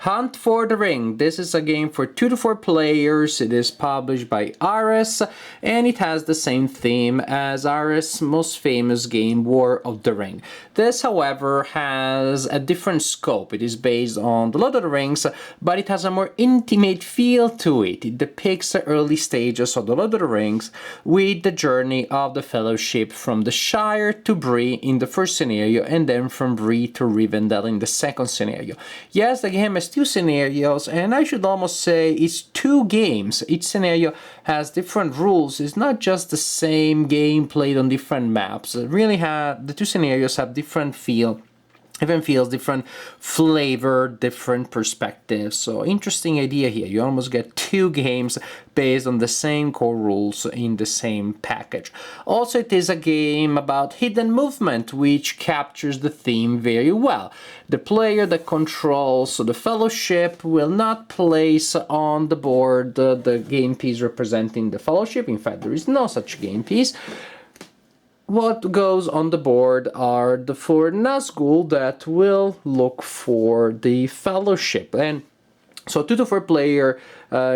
Hunt for the Ring. This is a game for 2 to 4 players. It is published by Ares and it has the same theme as Ares' most famous game, War of the Ring. This, however, has a different scope. It is based on the Lord of the Rings, but it has a more intimate feel to it. It depicts the early stages of the Lord of the Rings with the journey of the Fellowship from the Shire to Bree in the first scenario and then from Bree to Rivendell in the second scenario. Yes, the game has two scenarios, and I should almost say it's two games. Each scenario has different rules. It's not just the same game played on different maps. The two scenarios have different feel. Even feels different flavor, different perspectives. So interesting idea here. You almost get two games based on the same core rules in the same package. Also, it is a game about hidden movement, which captures the theme very well. The player that controls the Fellowship will not place on the board the game piece representing the Fellowship. In fact, there is no such game piece. What goes on the board are the four Nazgul that will look for the Fellowship. And so 2 to 4 player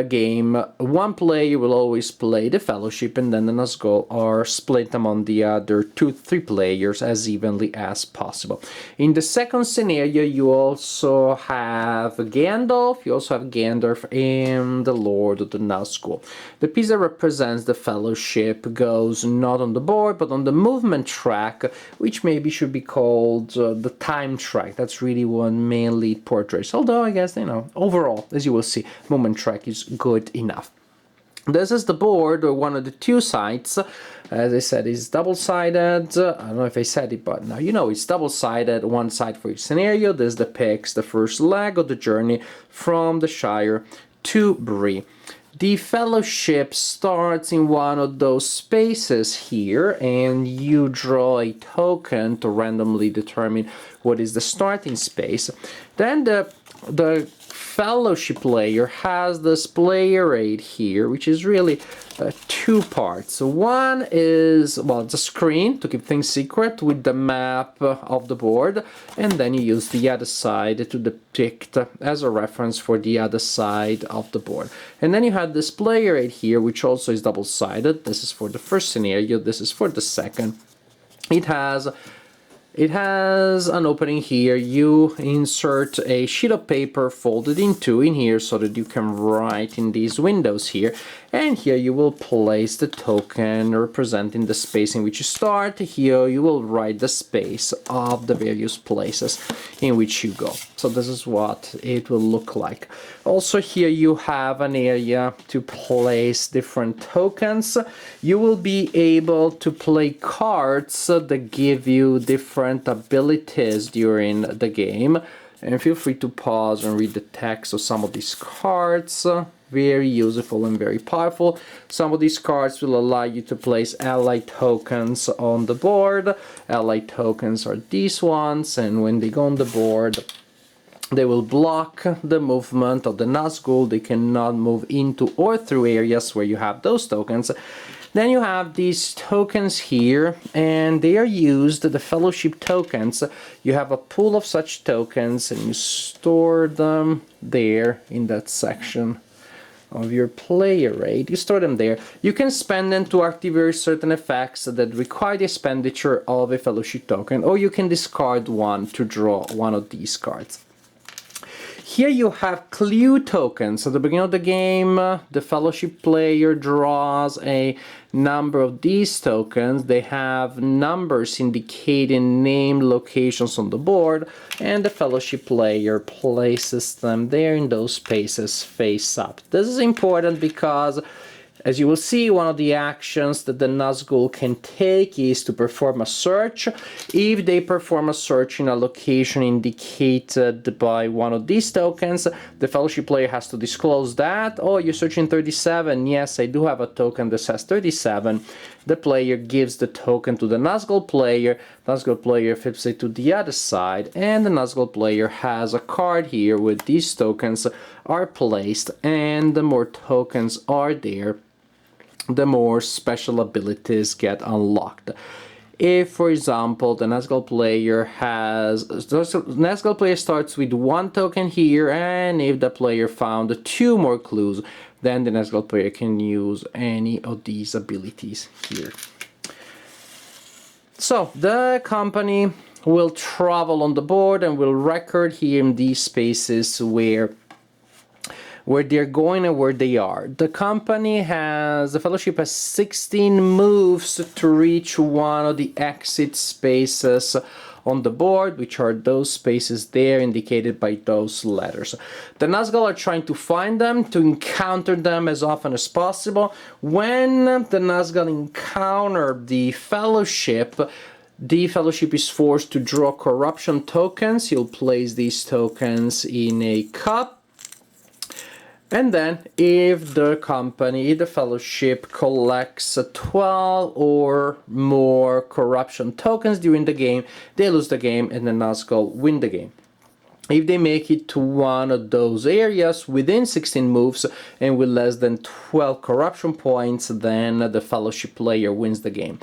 game, one player will always play the Fellowship and then the Nazgul are split among the other 2-3 players as evenly as possible. In the second scenario, you also have Gandalf, you also have Gandalf and the Lord of the Nazgul. The piece that represents the Fellowship goes not on the board but on the movement track, which maybe should be called the time track. That's really what mainly it portrays. Although I guess, overall, as you will see, movement track is good enough. This is the board, or one of the two sides. As I said, it's double-sided. I don't know if I said it, but now you know it's double-sided. One side for each scenario. This depicts the first leg of the journey from the Shire to Bree. The Fellowship starts in one of those spaces here, and you draw a token to randomly determine what is the starting space. Then the Fellowship player has this player aid here, which is really two parts. So one is, well, it's a screen to keep things secret with the map of the board, and then you use the other side to depict as a reference for the other side of the board. And then you have this player aid here, which also is double-sided. This is for the first scenario, this is for the second. It has an opening here. You insert a sheet of paper folded in two in here so that you can write in these windows here. And here you will place the token representing the space in which you start. Here you will write the space of the various places in which you go. So this is what it will look like. Also here you have an area to place different tokens. You will be able to play cards that give you different abilities during the game. And feel free to pause and read the text of some of these cards. Very useful and very powerful. Some of these cards will allow you to place ally tokens on the board. Ally tokens are these ones, and when they go on the board, they will block the movement of the Nazgul. They cannot move into or through areas where you have those tokens. Then you have these tokens here, and they are used, the Fellowship tokens. You have a pool of such tokens, and you store them there in that section of your player rate. You store them there. You can spend them to activate certain effects that require the expenditure of a Fellowship token, or you can discard one to draw one of these cards. Here you have clue tokens. At the beginning of the game, the Fellowship player draws a number of these tokens. They have numbers indicating name locations on the board, and the Fellowship player places them there in those spaces face up. This is important because, as you will see, one of the actions that the Nazgul can take is to perform a search. If they perform a search in a location indicated by one of these tokens, the Fellowship player has to disclose that. Oh, you're searching 37. Yes, I do have a token that says 37. The player gives the token to the Nazgul player. Nazgul player flips it to the other side, and the Nazgul player has a card here where these tokens are placed, and the more tokens are there, the more special abilities get unlocked. If, for example, the Nazgul player starts with 1 token here, and if the player found 2 more clues, then the Nazgul player can use any of these abilities here. So the company will travel on the board and will record here in these spaces where they're going and where they are. The fellowship has 16 moves to reach one of the exit spaces on the board, which are those spaces there indicated by those letters. The Nazgul are trying to find them, to encounter them as often as possible. When the Nazgul encounter the fellowship is forced to draw corruption tokens. You'll place these tokens in a cup. And then, if the fellowship collects 12 or more corruption tokens during the game, they lose the game and the Nazgul win the game. If they make it to one of those areas within 16 moves and with less than 12 corruption points, then the fellowship player wins the game.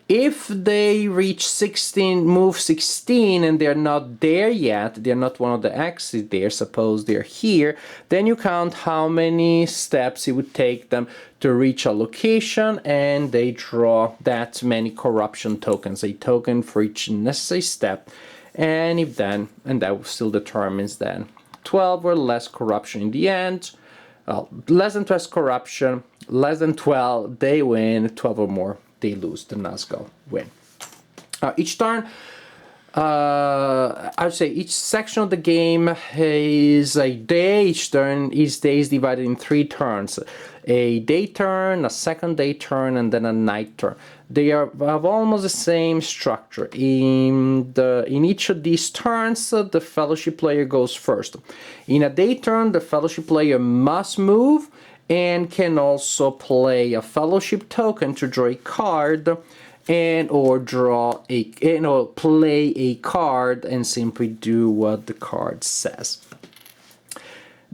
If they reach move 16 and they're not there yet, they're not one of the exits there, suppose they're here, then you count how many steps it would take them to reach a location, and they draw that many corruption tokens, a token for each necessary step. And that still determines then 12 or less corruption in the end. Well, less than 12 corruption, less than 12, they win. 12 or more, they lose. The Nazgul win. Each turn, I would say each section of the game is a day. Each day is divided in 3 turns. A day turn, a second day turn, and then a night turn. They have almost the same structure. In each of these turns, the fellowship player goes first. In a day turn, the fellowship player must move and can also play a fellowship token to draw a card or play a card and simply do what the card says.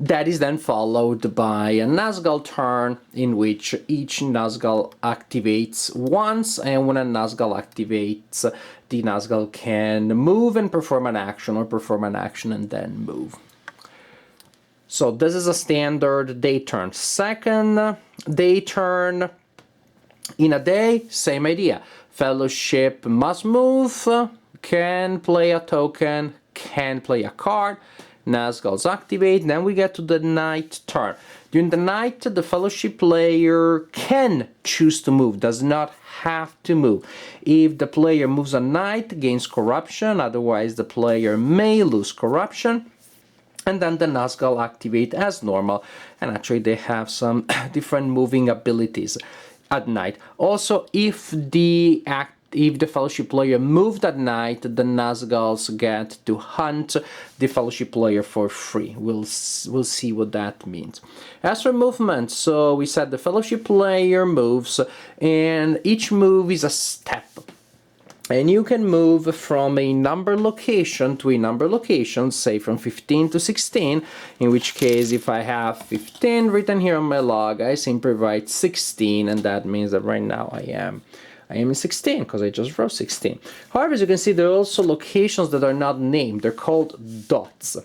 That is then followed by a Nazgul turn, in which each Nazgul activates once, and when a Nazgul activates, the Nazgul can move and perform an action, or perform an action and then move. So this is a standard day turn. Second day turn, in a day, same idea. Fellowship must move, can play a token, can play a card. Nazguls activate, then we get to the night turn. During the night, the fellowship player can choose to move, does not have to move. If the player moves at night, gains corruption, otherwise the player may lose corruption. And then the Nazgul activate as normal, and actually they have some different moving abilities at night. Also, if the fellowship player moved at night, the Nazguls get to hunt the fellowship player for free. We'll see what that means. As for movement, so we said the fellowship player moves, and each move is a step. And you can move from a number location to a number location, say from 15 to 16, in which case if I have 15 written here on my log, I simply write 16, and that means that right now I am in 16 because I just wrote 16. However, as you can see, there are also locations that are not named. They're called dots.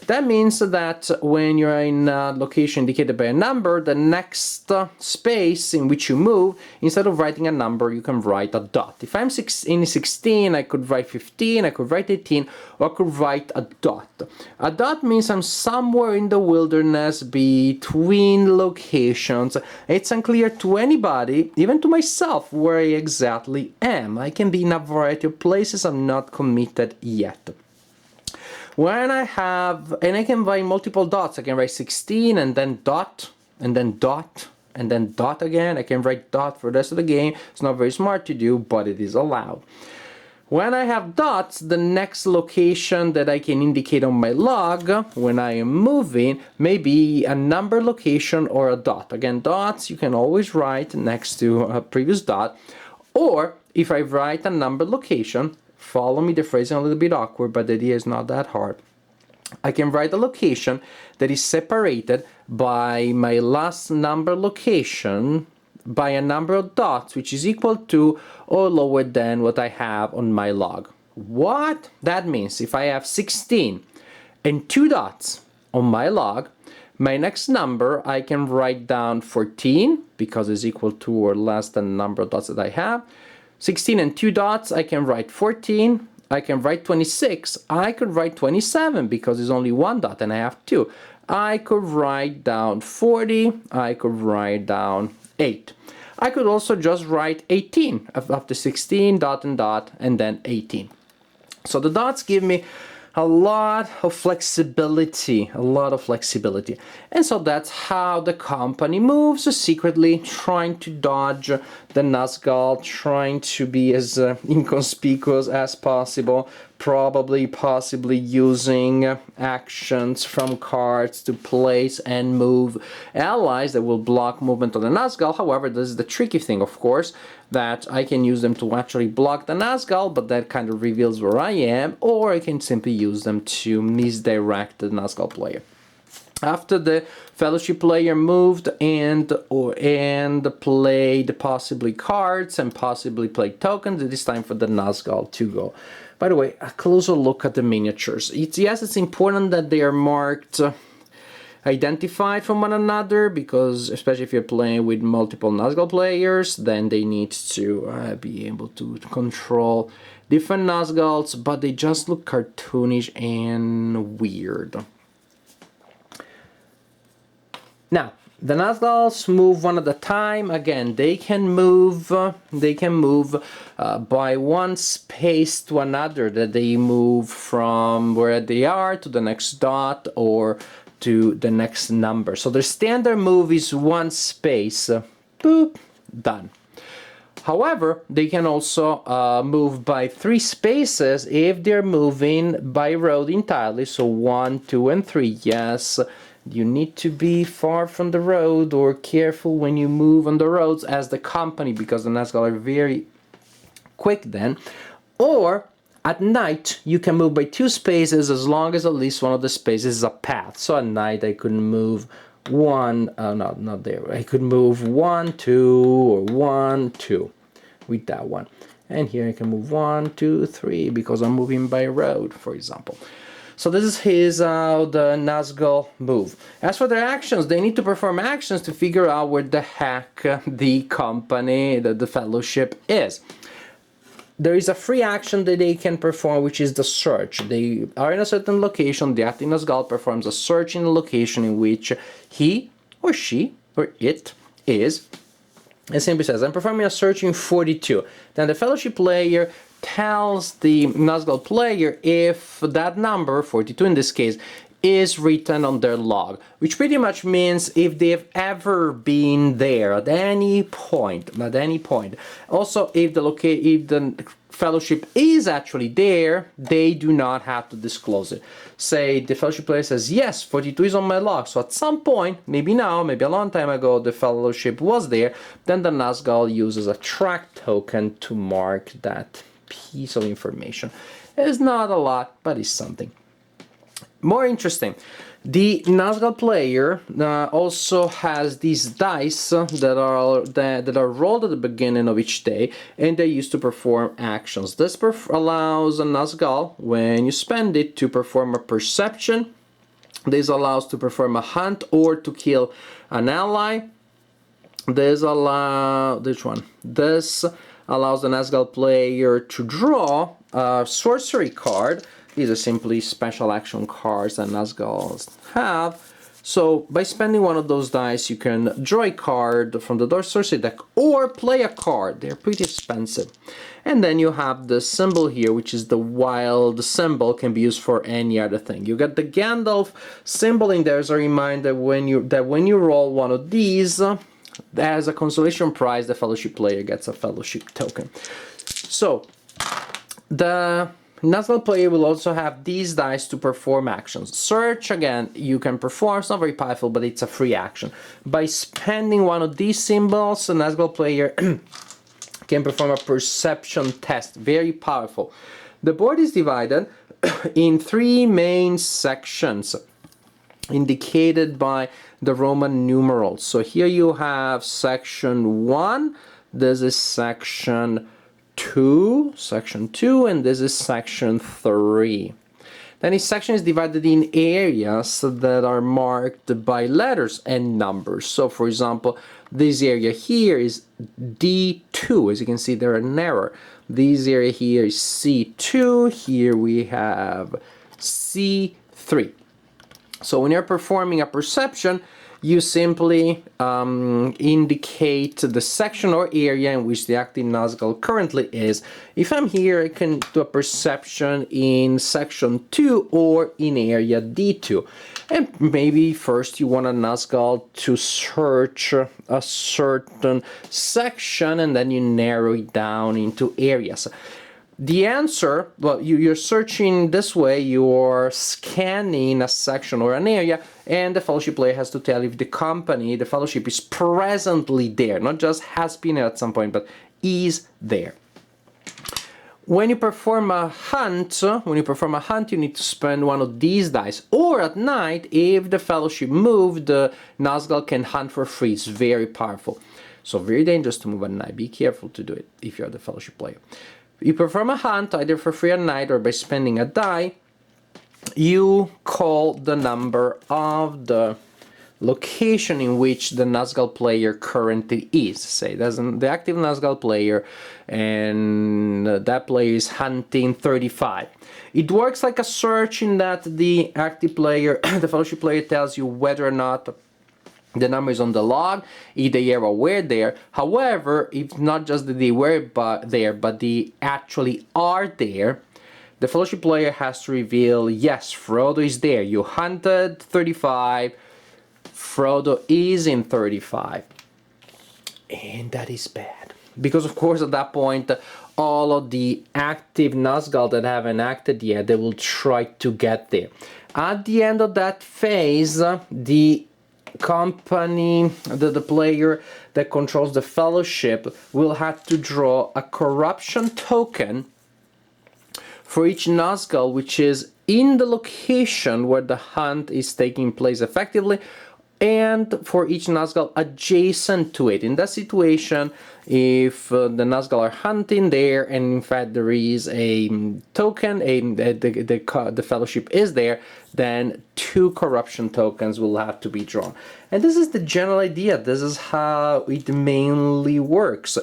That means that when you're in a location indicated by a number, the next space in which you move, instead of writing a number, you can write a dot. If I'm in 16, I could write 15, I could write 18, or I could write a dot. A dot means I'm somewhere in the wilderness between locations. It's unclear to anybody, even to myself, where I exactly am. I can be in a variety of places. I'm not committed yet. When I can write multiple dots. I can write 16 and then dot, and then dot, and then dot again. I can write dot for the rest of the game. It's not very smart to do, but it is allowed. When I have dots, the next location that I can indicate on my log when I am moving may be a number location or a dot. Again, dots you can always write next to a previous dot. Or if I write a number location, follow me, the phrasing is a little bit awkward, but the idea is not that hard. I can write a location that is separated by my last number location by a number of dots which is equal to or lower than what I have on my log. What? That means if I have 16 and 2 dots on my log, my next number I can write down 14 because it's equal to or less than the number of dots that I have. 16 and 2 dots, I can write 14. I can write 26. I could write 27 because it's only 1 dot and I have 2. I could write down 40. I could write down 8. I could also just write 18 after 16 dot and dot and then 18. So the dots give me a lot of flexibility, And so that's how the company moves, secretly trying to dodge the Nazgul, trying to be as inconspicuous as possible, possibly using actions from cards to place and move allies that will block movement of the Nazgul. However, this is the tricky thing, of course, that I can use them to actually block the Nazgul, but that kind of reveals where I am, or I can simply use them to misdirect the Nazgul player. After the Fellowship player moved and played possibly cards and possibly played tokens, it is time for the Nazgul to go. By the way, a closer look at the miniatures. Yes, it's important that they are marked identified from one another, because especially if you're playing with multiple Nazgul players, then they need to be able to control different Nazguls, but they just look cartoonish and weird. Now, the Nazguls move one at a time. Again, they can move by one space to another, that they move from where they are to the next dot or to the next number. So their standard move is one space, boop, done. However, they can also move by 3 spaces if they're moving by road entirely, so 1, 2, and 3. Yes, you need to be far from the road or careful when you move on the roads as the company, because the Nazgul are very quick then. Or at night, you can move by 2 spaces as long as at least one of the spaces is a path. So at night, I could move not there. I could move 1, 2, or 1, 2 with that one. And here I can move 1, 2, 3 because I'm moving by road, for example. So this is how the Nazgul move. As for their actions, they need to perform actions to figure out where the heck the company, the Fellowship is. There is a free action that they can perform, which is the search. They are in a certain location, the active Nazgul performs a search in a location in which he or she or it is. It simply says, I'm performing a search in 42. Then the Fellowship player tells the Nazgul player if that number, 42 in this case, is written on their log, which pretty much means if they've ever been there at any point. Also, if the Fellowship is actually there, they do not have to disclose it. Say the Fellowship player says, yes, 42 is on my log, so at some point, maybe now, maybe a long time ago, the Fellowship was there, then the Nazgul uses a track token to mark that piece of information. It's not a lot, but it's something. More interesting, the Nazgul player also has these dice that are rolled at the beginning of each day, and they're used to perform actions. This allows a Nazgul, when you spend it, to perform a perception. This allows to perform a hunt or to kill an ally. This allows the Nazgul player to draw a sorcery card. These are simply special action cards that Nazguls have. So by spending one of those dice, you can draw a card from the sorcery deck or play a card. They're pretty expensive. And then you have the symbol here, which is the wild symbol, can be used for any other thing. You got the Gandalf symbol in there as a reminder when you roll one of these, as a consolation prize, the Fellowship player gets a Fellowship token. So the Nazgul player will also have these dice to perform actions. Search, again, you can perform. It's not very powerful, but it's a free action. By spending one of these symbols, the Nazgul player can perform a perception test. Very powerful. The board is divided in 3 main sections. indicated by the Roman numerals. So here you have section 1, this is section 2, and this is section 3. Then each section is divided in areas that are marked by letters and numbers. So for example, this area here is D2. As you can see, there are an error. This area here is C2. Here we have C3. So when you're performing a perception, you simply indicate the section or area in which the active Nazgul currently is. If I'm here, I can do a perception in section 2 or in area D2. And maybe first you want a Nazgul to search a certain section, and then you narrow it down into areas. The answer, well, you're searching this way, you're scanning a section or an area, and the fellowship player has to tell if the company, the fellowship, is presently there, not just has been at some point, but is there. When you perform a hunt, you need to spend one of these dice. Or at night, if the fellowship moved, the Nazgul can hunt for free. It's very powerful. So very dangerous to move at night. Be careful to do it if you're the fellowship player. You perform a hunt either for free at night or by spending a die. You call the number of the location in which the Nazgul player currently is. Say that's the active Nazgul player, and that player is hunting 35. It works like a search in that the active player, the fellowship player, tells you whether or not the number is on the log, if they ever were there. However, it's not just that they were there, but they actually are there. The fellowship player has to reveal, yes, Frodo is there. You hunted 35, Frodo is in 35. And that is bad. Because of course at that point, all of the active Nazgul that haven't acted yet, they will try to get there. At the end of that phase, the company, the player that controls the fellowship will have to draw a corruption token for each Nazgul which is in the location where the hunt is taking place effectively, and for each Nazgul adjacent to it. In that situation, if the Nazgul are hunting there, and in fact there is a token, the fellowship is there, then 2 corruption tokens will have to be drawn. And this is the general idea. This is how it mainly works.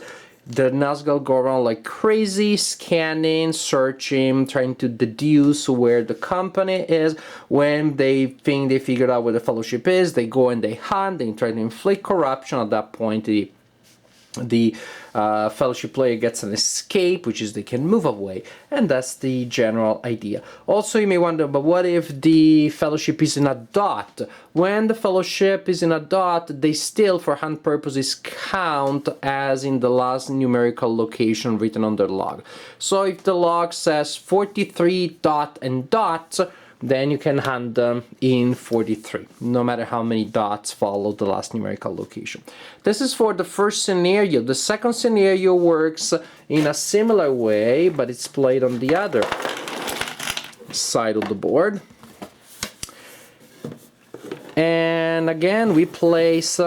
The Nazgul go around like crazy, scanning, searching, trying to deduce where the company is. When they think they figured out where the fellowship is, they go and they hunt, they try to inflict corruption. At that point, the fellowship player gets an escape, which is they can move away, and that's the general idea. Also, you may wonder, but what if the fellowship is in a dot? When the fellowship is in a dot, they still, for hunt purposes, count as in the last numerical location written on the log. So if the log says 43 dot and dot, then you can hunt them in 43, no matter how many dots follow the last numerical location. This is for the first scenario. The second scenario works in a similar way, but it's played on the other side of the board. And again, we place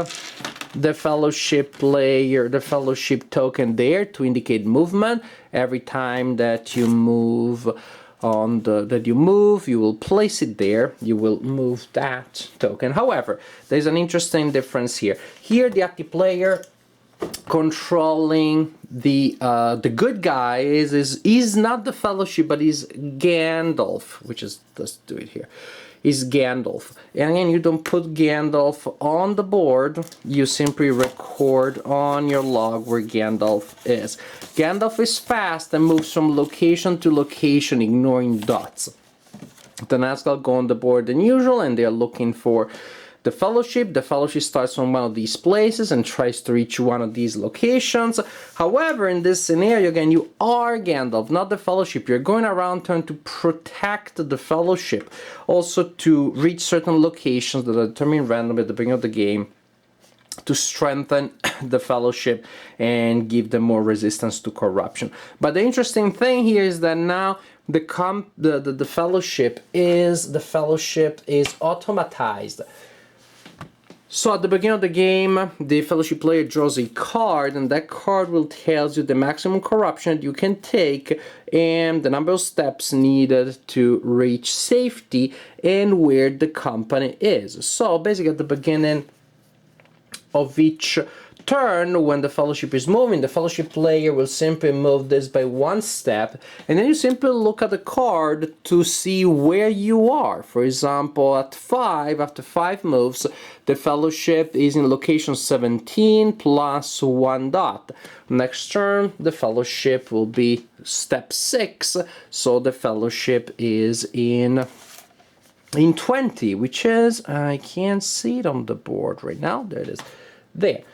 the fellowship player, the fellowship token there to indicate movement. Every time that you move you will place it there, you will move that token. However, there's an interesting difference here. Here the active player controlling the good guy is not the fellowship, but is Gandalf, which is, let's do it here, is Gandalf. And again, you don't put Gandalf on the board, you simply record on your log where Gandalf is. Gandalf is fast and moves from location to location, ignoring dots. The Nazgul go on the board than usual, and they are looking for the fellowship. The fellowship starts from one of these places and tries to reach one of these locations. However, in this scenario, again, you are Gandalf, not the fellowship. You're going around trying to protect the fellowship, also to reach certain locations that are determined randomly at the beginning of the game, to strengthen the fellowship and give them more resistance to corruption. But the interesting thing here is that now the fellowship is automatized. So at the beginning of the game, the fellowship player draws a card, and that card will tell you the maximum corruption you can take and the number of steps needed to reach safety and where the company is. So basically at the beginning of each turn, when the fellowship is moving, the fellowship player will simply move this by 1 step, and then you simply look at the card to see where you are. For example, at 5, after 5 moves, the fellowship is in location 17 plus 1 dot. Next turn, the fellowship will be step 6, so the fellowship is in 20, which is, I can't see it on the board right now, there it is, there.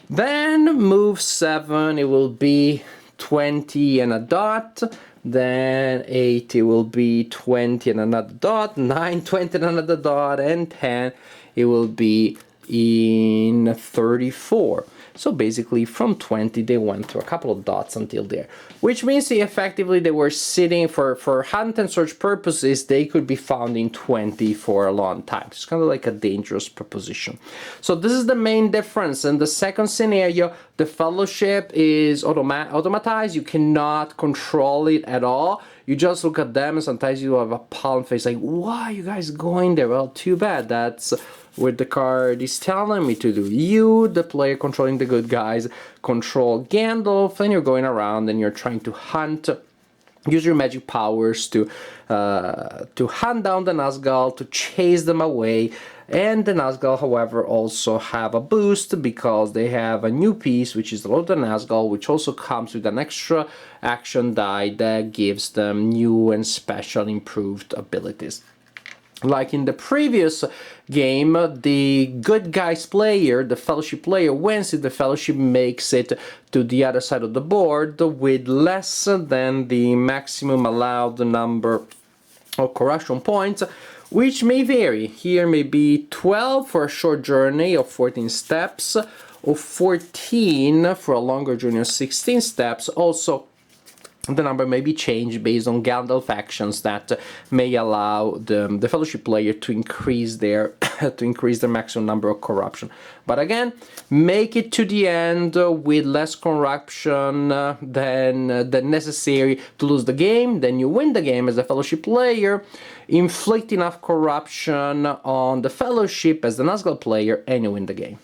Then move 7, it will be 20 and a dot. Then 8, it will be 20 and another dot. 9, 20 and another dot. And 10, it will be in 34. So basically from 20 they went through a couple of dots until there, which means effectively they were sitting for hunt and search purposes. They could be found in 20 for a long time. It's kind of like a dangerous proposition. So this is the main difference. In the second scenario, the fellowship is automatized. You cannot control it at all. You just look at them, and sometimes you have a palm face like, why are you guys going there? Well, too bad. That's what the card is telling me to do. You, the player controlling the good guys, control Gandalf, and you're going around and you're trying to hunt. Use your magic powers to hunt down the Nazgul, to chase them away. And the Nazgul, however, also have a boost because they have a new piece, which is the Lord of the Nazgul, which also comes with an extra action die that gives them new and special improved abilities. Like in the previous game, the good guys player, the fellowship player, wins if the fellowship makes it to the other side of the board with less than the maximum allowed number of corruption points, which may vary. Here may be 12 for a short journey of 14 steps, or 14 for a longer journey of 16 steps. Also, the number may be changed based on Gandalf actions that may allow the fellowship player to increase their maximum number of corruption. But again, make it to the end with less corruption than necessary to lose the game. Then you win the game as a fellowship player. Inflict enough corruption on the fellowship as the Nazgul player, and you win the game.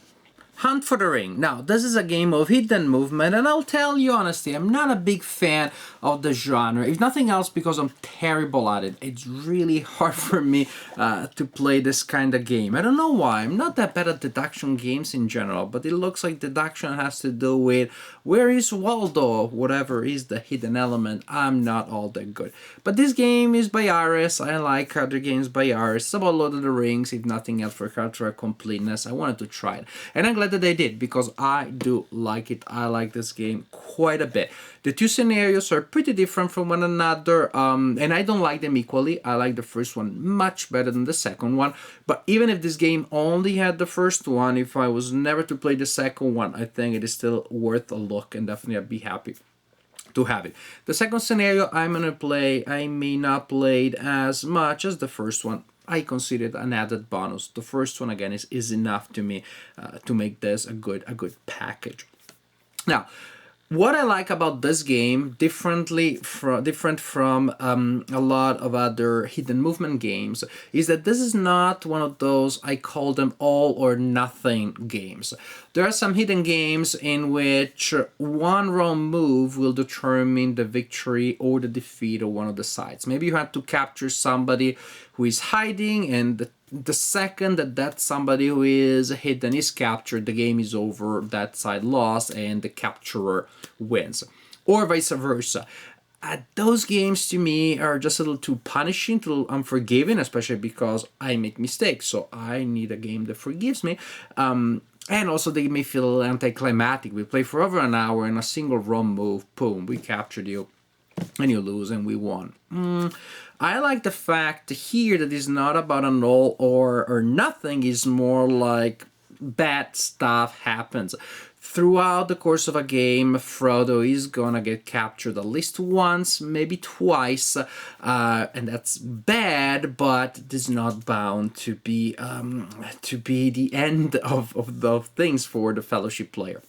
Hunt for the Ring. Now, this is a game of hidden movement, and I'll tell you honestly, I'm not a big fan of the genre. If nothing else, because I'm terrible at it. It's really hard for me to play this kind of game. I don't know why. I'm not that bad at deduction games in general, but it looks like deduction has to do with where is Waldo, whatever is the hidden element. I'm not all that good. But this game is by Ares. I like other games by Ares. It's about Lord of the Rings, if nothing else, for cultural completeness. I wanted to try it, and I'm glad that they did, because I do like it. I like this game quite a bit. The two scenarios are pretty different from one another, and I don't like them equally. I like the first one much better than the second one, but even if this game only had the first one, if I was never to play the second one, I think it is still worth a look, and definitely I'd be happy to have it. The second scenario I'm gonna play, I may not play it as much as the first one. I consider it an added bonus. The first one again is enough to me to make this a good package. Now, what I like about this game, different from a lot of other hidden movement games, is that this is not one of those, I call them all or nothing games. There are some hidden games in which one wrong move will determine the victory or the defeat of one of the sides. Maybe you have to capture somebody who is hiding, and the second that somebody who is hidden is captured, the game is over, that side lost, and the capturer wins. Or vice versa. Those games to me are just a little too punishing, a little unforgiving, especially because I make mistakes, so I need a game that forgives me. And also they may feel anticlimactic. We play for over an hour and a single wrong move, boom, we captured you, and you lose, and we won. I like the fact here that it's not about an all or nothing. It's more like bad stuff happens. Throughout the course of a game, Frodo is gonna get captured at least once, maybe twice, and that's bad, but it is not bound to be the end of things for the Fellowship player.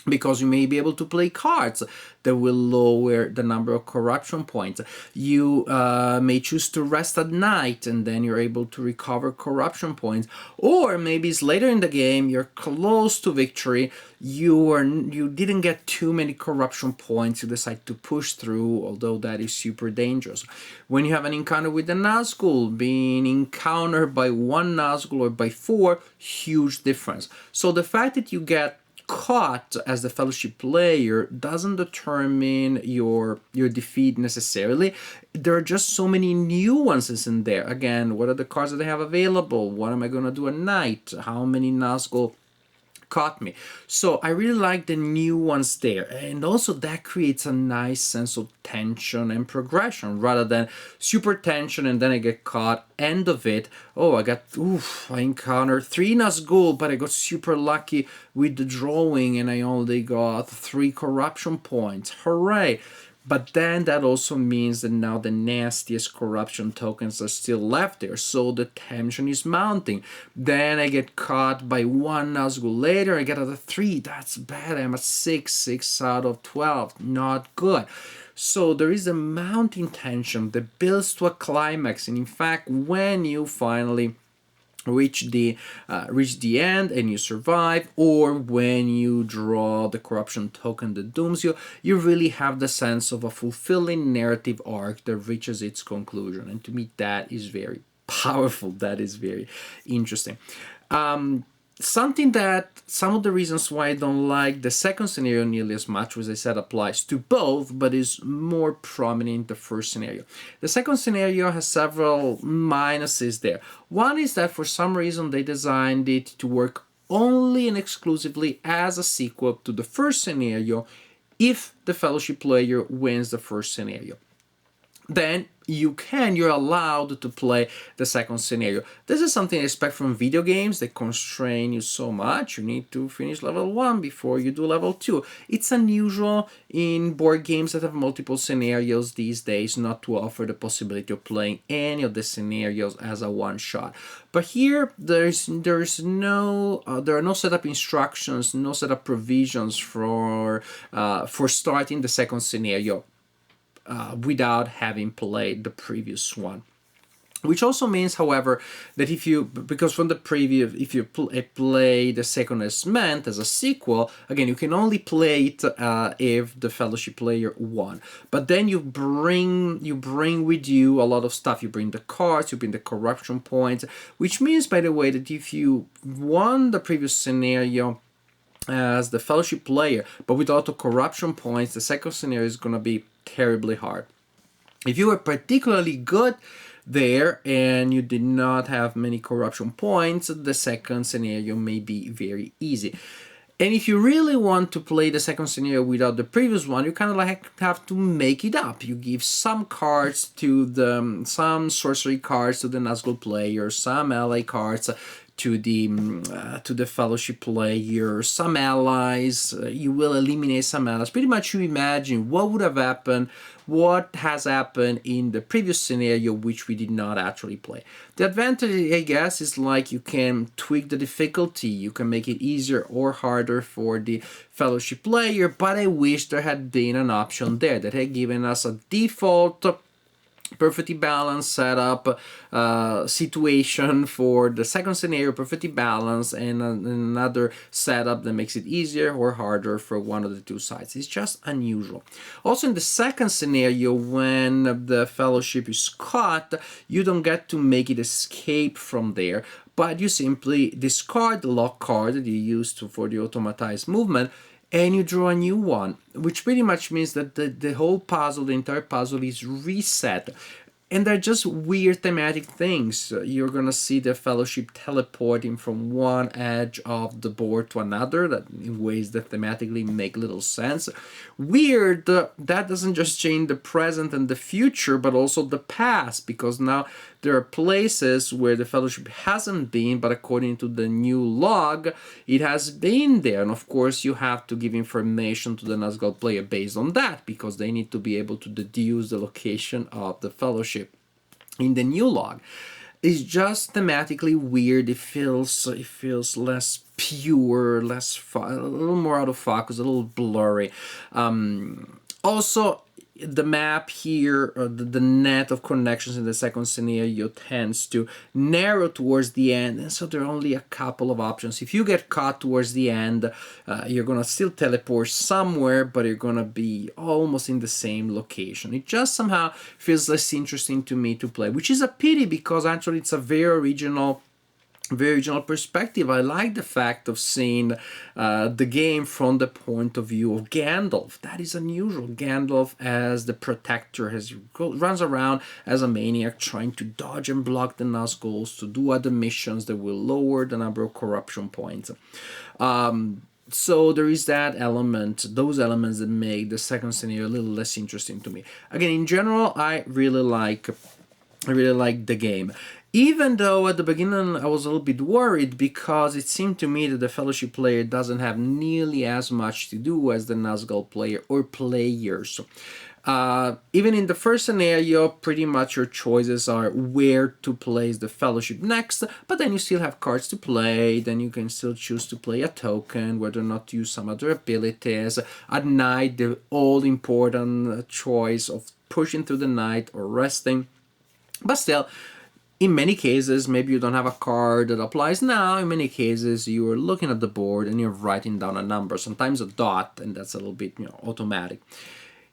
Because you may be able to play cards that will lower the number of corruption points. You may choose to rest at night, and then you're able to recover corruption points. Or maybe it's later in the game, you're close to victory, you didn't get too many corruption points, you decide to push through, although that is super dangerous. When you have an encounter with the Nazgul, being encountered by one Nazgul or by four, huge difference. So the fact that you get caught as the Fellowship player doesn't determine your defeat necessarily. There are just so many nuances in there. Again, what are the cards that they have available? What am I going to do at night? How many Nazgul caught me? So I really like the nuance there, and also that creates a nice sense of tension and progression rather than super tension and then I get caught, end of it. Oh, I encountered 3 Nazgul, but I got super lucky with the drawing and I only got 3 corruption points. Hooray! But then that also means that now the nastiest corruption tokens are still left there, so the tension is mounting. Then I get caught by 1 Nazgul later, I get another 3, that's bad, I'm at 6 out of 12, not good. So there is a mounting tension that builds to a climax, and in fact, when you finally reach the end and you survive, or when you draw the corruption token that dooms you, you really have the sense of a fulfilling narrative arc that reaches its conclusion. And to me, that is very powerful. That is very interesting. Some of the reasons why I don't like the second scenario nearly as much, as I said, applies to both, but is more prominent in the first scenario. The second scenario has several minuses there. One is that for some reason they designed it to work only and exclusively as a sequel to the first scenario if the Fellowship player wins the first scenario. Then you're allowed to play the second scenario. This is something I expect from video games. They constrain you so much. You need to finish level 1 before you do level 2. It's unusual in board games that have multiple scenarios these days not to offer the possibility of playing any of the scenarios as a one shot. But here there are no setup instructions, no setup provisions for starting the second scenario without having played the previous one. Which also means, however, that if you play the second as meant as a sequel, again, you can only play it if the Fellowship player won. But then you bring with you a lot of stuff. You bring the cards, you bring the corruption points, which means, by the way, that if you won the previous scenario as the Fellowship player, but without the corruption points, the second scenario is going to be terribly hard. If you were particularly good there and you did not have many corruption points, the second scenario may be very easy. And if you really want to play the second scenario without the previous one, you kind of have to make it up. You give some cards to some sorcery cards to the Nazgul player, some ally cards to the Fellowship player, some allies. You will eliminate some allies. Pretty much you imagine what would have happened, what has happened in the previous scenario, which we did not actually play. The advantage, I guess, is like you can tweak the difficulty. You can make it easier or harder for the Fellowship player, but I wish there had been an option there that had given us a default perfectly balanced setup situation for the second scenario, perfectly balanced, and another setup that makes it easier or harder for one of the two sides. It's just unusual. Also, in the second scenario, when the Fellowship is caught, you don't get to make it escape from there, but you simply discard the lock card that you used for the automatized movement, and you draw a new one, which pretty much means that the whole puzzle, the entire puzzle, is reset. And they're just weird thematic things. You're going to see the Fellowship teleporting from one edge of the board to another, that in ways that thematically make little sense. Weird, that doesn't just change the present and the future, but also the past, because now There are places where the Fellowship hasn't been, but according to the new log, it has been there. And of course, you have to give information to the Nazgul player based on that, because they need to be able to deduce the location of the Fellowship. In the new log, it's just thematically weird. It feels less pure, a little more out of focus, a little blurry. Also, the map here, the net of connections in the second scenario tends to narrow towards the end, and so there are only a couple of options. If you get caught towards the end, you're gonna still teleport somewhere, but you're gonna be almost in the same location. It just somehow feels less interesting to me to play, which is a pity, because actually it's a very original perspective. I like the fact of seeing the game from the point of view of Gandalf. That is unusual. Gandalf as the protector, runs around as a maniac trying to dodge and block the Nazguls to do other missions that will lower the number of corruption points. So there is that element, those elements that make the second scenario a little less interesting to me. Again, in general, I really like the game. Even though at the beginning I was a little bit worried, because it seemed to me that the Fellowship player doesn't have nearly as much to do as the Nazgul player or players. Even in the first scenario, pretty much your choices are where to place the Fellowship next, but then you still have cards to play. Then you can still choose to play a token, whether or not to use some other abilities. At night, the all-important choice of pushing through the night or resting. But still, in many cases, maybe you don't have a card that applies now. In many cases, you're looking at the board and you're writing down a number, sometimes a dot, and that's a little bit, automatic.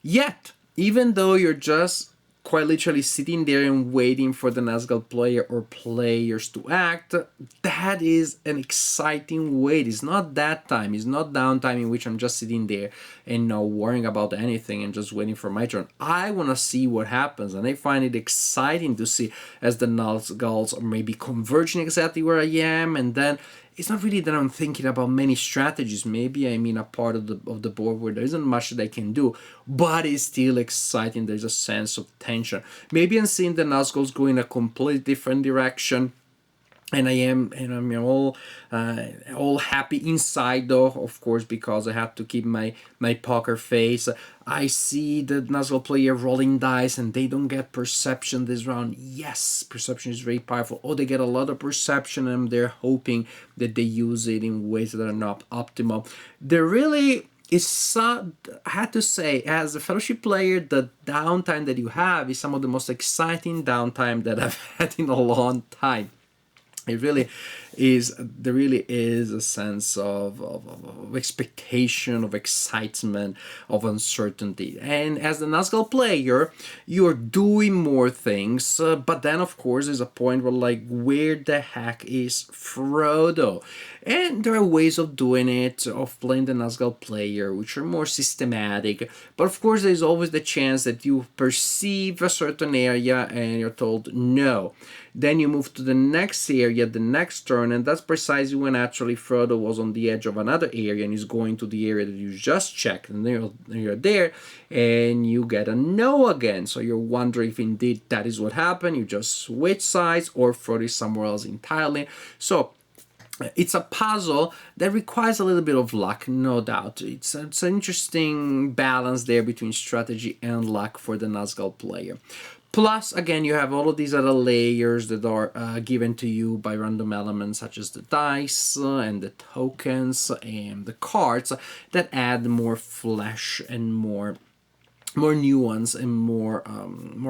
Yet, even though you're just quite literally sitting there and waiting for the Nazgul player or players to act, that is an exciting wait. It's not that time. It's not downtime in which I'm just sitting there and not worrying about anything and just waiting for my turn. I want to see what happens, and I find it exciting to see as the Nazguls are maybe converging exactly where I am, and then it's not really that I'm thinking about many strategies. Maybe I'm in a part of the board where there isn't much that I can do, but it's still exciting. There's a sense of tension. Maybe I'm seeing the Nazguls go in a completely different direction, and I'm all happy inside, though, of course, because I have to keep my poker face. I see the Nazgul player rolling dice and they don't get perception this round. Yes, perception is very powerful. Oh, they get a lot of perception and they're hoping that they use it in ways that are not optimal. There really is I had to say, as a Fellowship player, the downtime that you have is some of the most exciting downtime that I've had in a long time. There really is a sense of expectation, of excitement, of uncertainty. And as the Nazgul player, you're doing more things, but then of course there's a point where where the heck is Frodo? And there are ways of doing it, of playing the Nazgul player, which are more systematic. But of course there's always the chance that you perceive a certain area and you're told no. Then you move to the next area, the next turn, and that's precisely when actually Frodo was on the edge of another area and is going to the area that you just checked, and then you're there and you get a no again. So you're wondering if indeed that is what happened. You just switch sides, or Frodo is somewhere else entirely. So it's a puzzle that requires a little bit of luck, no doubt. It's an interesting balance there between strategy and luck for the Nazgul player. Plus, again, you have all of these other layers that are given to you by random elements such as the dice and the tokens and the cards that add more flesh and more nuance and more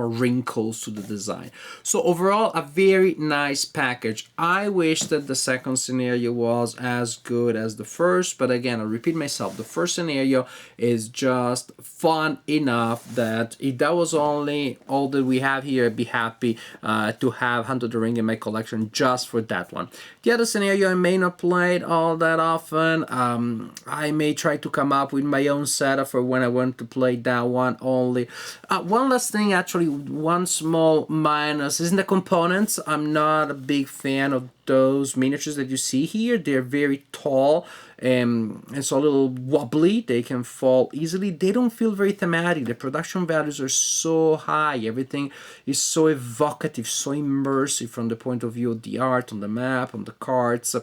wrinkles to the design. So overall, a very nice package. I wish that the second scenario was as good as the first, but again, I'll repeat myself, the first scenario is just fun enough that if that was only all that we have here, I'd be happy to have Hand of the Ring in my collection just for that one. The other scenario I may not play it all that often. I may try to come up with my own setup for when I want to play that one. one only. One last thing, actually, one small minus is in the components. I'm not a big fan of those miniatures that you see here. They're very tall and so a little wobbly. They can fall easily. They don't feel very thematic. The production values are so high. Everything is so evocative, so immersive from the point of view of the art, on the map, on the cards,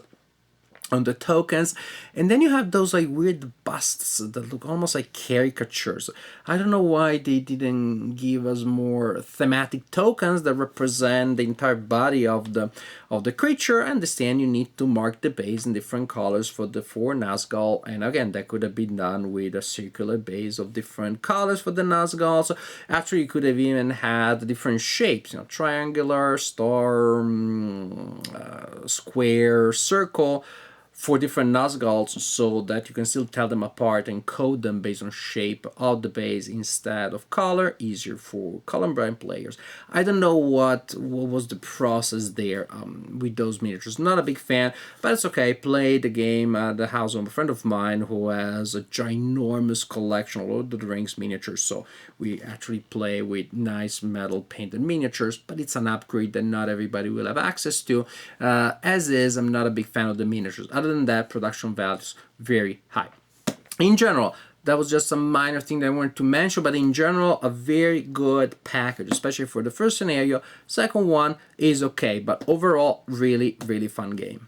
on the tokens. And then you have those like weird busts that look almost like caricatures. I don't know why they didn't give us more thematic tokens that represent the entire body of the creature. I understand you need to mark the base in different colors for the 4 Nazgul, and again, that could have been done with a circular base of different colors for the Nazgul. So actually you could have even had different shapes, triangular, star, square, circle, for different Nazguls, so that you can still tell them apart and code them based on shape of the base instead of color, easier for colorblind players. I don't know what was the process there with those miniatures. Not a big fan, but it's okay. I played the game at the house of a friend of mine who has a ginormous collection of Lord of the Rings miniatures, so we actually play with nice metal painted miniatures, but it's an upgrade that not everybody will have access to. As is, I'm not a big fan of the miniatures. Other than that, production values very high. In general, that was just a minor thing that I wanted to mention, but in general, a very good package, especially for the first scenario. Second one is okay, but overall, really, really fun game.